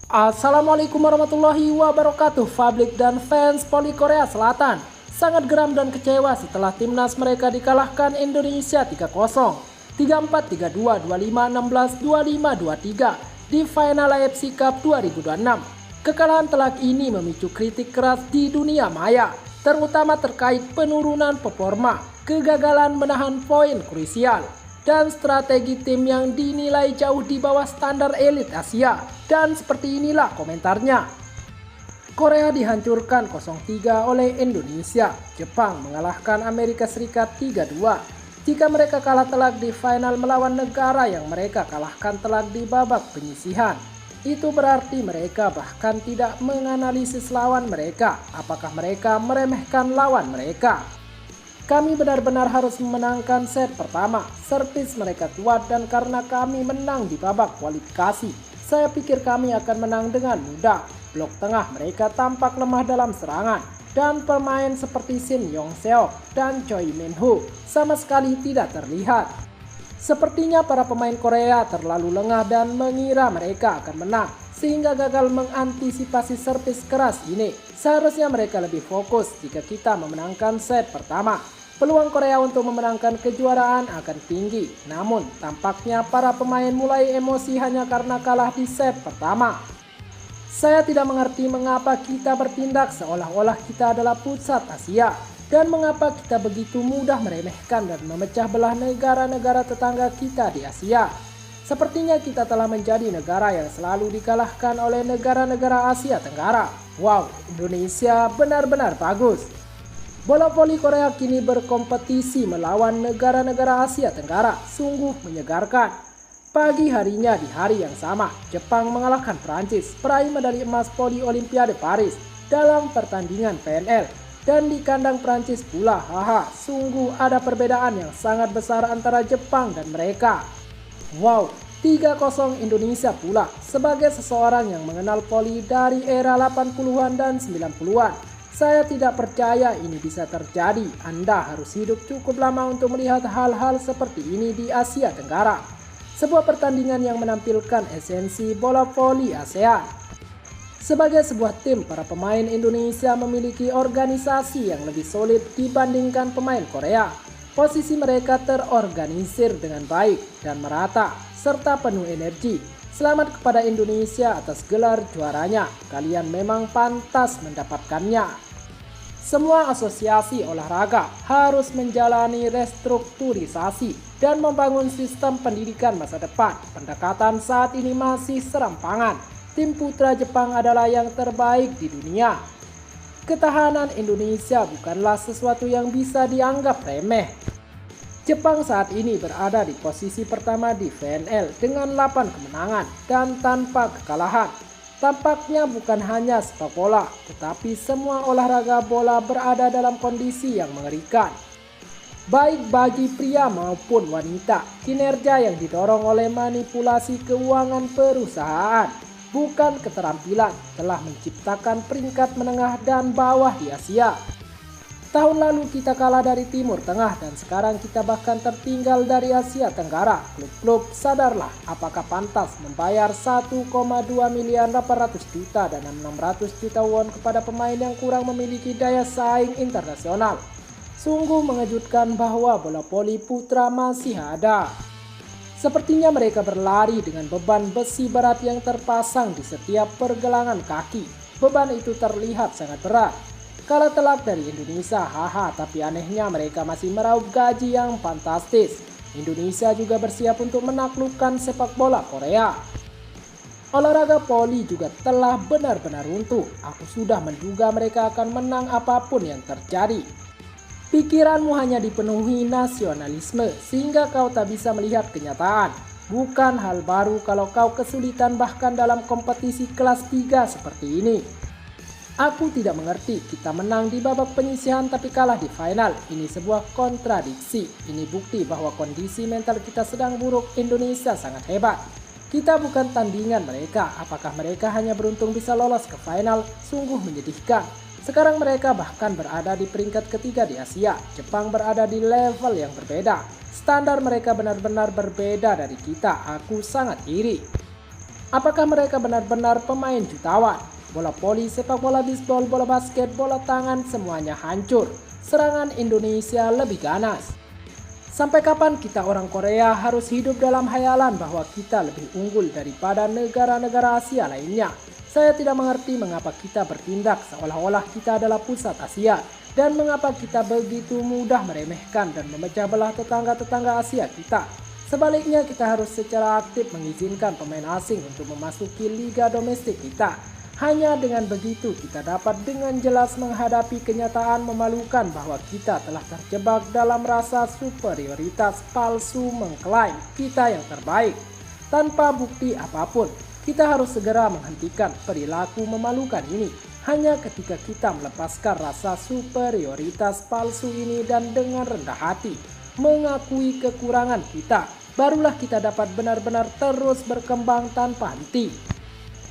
Assalamualaikum warahmatullahi wabarakatuh, publik dan fans voli Korea Selatan. Sangat geram dan kecewa setelah timnas mereka dikalahkan Indonesia 3-0, 3-4, 3-2, 2-5, 16, 25, 23 di final AFC Cup 2026. Kekalahan telak ini memicu kritik keras di dunia maya, terutama terkait penurunan performa, kegagalan menahan poin krusial, dan strategi tim yang dinilai jauh di bawah standar elit Asia. Dan seperti inilah komentarnya. Korea dihancurkan 0-3 oleh Indonesia. Jepang mengalahkan Amerika Serikat 3-2. Jika mereka kalah telak di final melawan negara yang mereka kalahkan telak di babak penyisihan, itu berarti mereka bahkan tidak menganalisis lawan mereka. Apakah mereka meremehkan lawan mereka? Kami benar-benar harus memenangkan set pertama. Servis mereka kuat dan karena kami menang di babak kualifikasi, saya pikir kami akan menang dengan mudah. Blok tengah mereka tampak lemah dalam serangan dan pemain seperti Shin Yong-seok dan Choi Min-ho sama sekali tidak terlihat. Sepertinya para pemain Korea terlalu lengah dan mengira mereka akan menang sehingga gagal mengantisipasi servis keras ini. Seharusnya mereka lebih fokus jika kita memenangkan set pertama. Peluang Korea untuk memenangkan kejuaraan akan tinggi, namun tampaknya para pemain mulai emosi hanya karena kalah di set pertama. Saya tidak mengerti mengapa kita bertindak seolah-olah kita adalah pusat Asia, dan mengapa kita begitu mudah meremehkan dan memecah belah negara-negara tetangga kita di Asia. Sepertinya kita telah menjadi negara yang selalu dikalahkan oleh negara-negara Asia Tenggara. Wow, Indonesia benar-benar bagus. Bola voli Korea kini berkompetisi melawan negara-negara Asia Tenggara, sungguh menyegarkan. Pagi harinya di hari yang sama, Jepang mengalahkan Prancis peraih medali emas voli Olimpiade Paris dalam pertandingan PNL. Dan di kandang Prancis pula, sungguh ada perbedaan yang sangat besar antara Jepang dan mereka. Wow, 3-0 Indonesia pula. Sebagai seseorang yang mengenal voli dari era 80-an dan 90-an, saya tidak percaya ini bisa terjadi. Anda harus hidup cukup lama untuk melihat hal-hal seperti ini di Asia Tenggara. Sebuah pertandingan yang menampilkan esensi bola voli ASEAN. Sebagai sebuah tim, para pemain Indonesia memiliki organisasi yang lebih solid dibandingkan pemain Korea. Posisi mereka terorganisir dengan baik dan merata, serta penuh energi. Selamat kepada Indonesia atas gelar juaranya. Kalian memang pantas mendapatkannya. Semua asosiasi olahraga harus menjalani restrukturisasi dan membangun sistem pendidikan masa depan. Pendekatan saat ini masih serampangan. Tim putra Jepang adalah yang terbaik di dunia. Ketahanan Indonesia bukanlah sesuatu yang bisa dianggap remeh. Jepang saat ini berada di posisi pertama di VNL dengan 8 kemenangan dan tanpa kekalahan. Tampaknya bukan hanya sepak bola, tetapi semua olahraga bola berada dalam kondisi yang mengerikan. Baik bagi pria maupun wanita, kinerja yang didorong oleh manipulasi keuangan perusahaan, bukan keterampilan, telah menciptakan peringkat menengah dan bawah di Asia. Tahun lalu kita kalah dari Timur Tengah dan sekarang kita bahkan tertinggal dari Asia Tenggara. Klub-klub sadarlah apakah pantas membayar 1,2 miliar 800 juta dan 600 juta won kepada pemain yang kurang memiliki daya saing internasional. Sungguh mengejutkan bahwa bola voli putra masih ada. Sepertinya mereka berlari dengan beban besi berat yang terpasang di setiap pergelangan kaki. Beban itu terlihat sangat berat. Kalah telak dari Indonesia, tapi anehnya mereka masih meraup gaji yang fantastis. Indonesia juga bersiap untuk menaklukkan sepak bola Korea. Olahraga voli juga telah benar-benar runtuh. Aku sudah menduga mereka akan menang apapun yang terjadi. Pikiranmu hanya dipenuhi nasionalisme sehingga kau tak bisa melihat kenyataan. Bukan hal baru kalau kau kesulitan bahkan dalam kompetisi kelas 3 seperti ini. Aku tidak mengerti, kita menang di babak penyisihan tapi kalah di final. Ini sebuah kontradiksi. Ini bukti bahwa kondisi mental kita sedang buruk. Indonesia sangat hebat. Kita bukan tandingan mereka. Apakah mereka hanya beruntung bisa lolos ke final? Sungguh menyedihkan. Sekarang mereka bahkan berada di peringkat ketiga di Asia. Jepang berada di level yang berbeda. Standar mereka benar-benar berbeda dari kita. Aku sangat iri. Apakah mereka benar-benar pemain jutawan? Bola voli, sepak bola, bisbol, bola basket, bola tangan, semuanya hancur. Serangan Indonesia lebih ganas. Sampai kapan kita orang Korea harus hidup dalam hayalan bahwa kita lebih unggul daripada negara-negara Asia lainnya? Saya tidak mengerti mengapa kita bertindak seolah-olah kita adalah pusat Asia, dan mengapa kita begitu mudah meremehkan dan memecah belah tetangga-tetangga Asia kita. Sebaliknya, kita harus secara aktif mengizinkan pemain asing untuk memasuki liga domestik kita. Hanya dengan begitu kita dapat dengan jelas menghadapi kenyataan memalukan bahwa kita telah terjebak dalam rasa superioritas palsu mengklaim kita yang terbaik. Tanpa bukti apapun, kita harus segera menghentikan perilaku memalukan ini. Hanya ketika kita melepaskan rasa superioritas palsu ini dan dengan rendah hati mengakui kekurangan kita, barulah kita dapat benar-benar terus berkembang tanpa henti.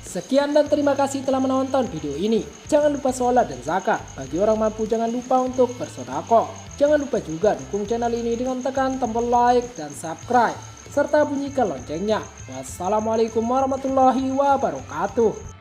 Sekian dan terima kasih telah menonton video ini. Jangan lupa sholat dan zakat. Bagi orang mampu jangan lupa untuk bersedekah. Jangan lupa juga dukung channel ini dengan tekan tombol like dan subscribe, serta bunyikan loncengnya. Wassalamualaikum warahmatullahi wabarakatuh.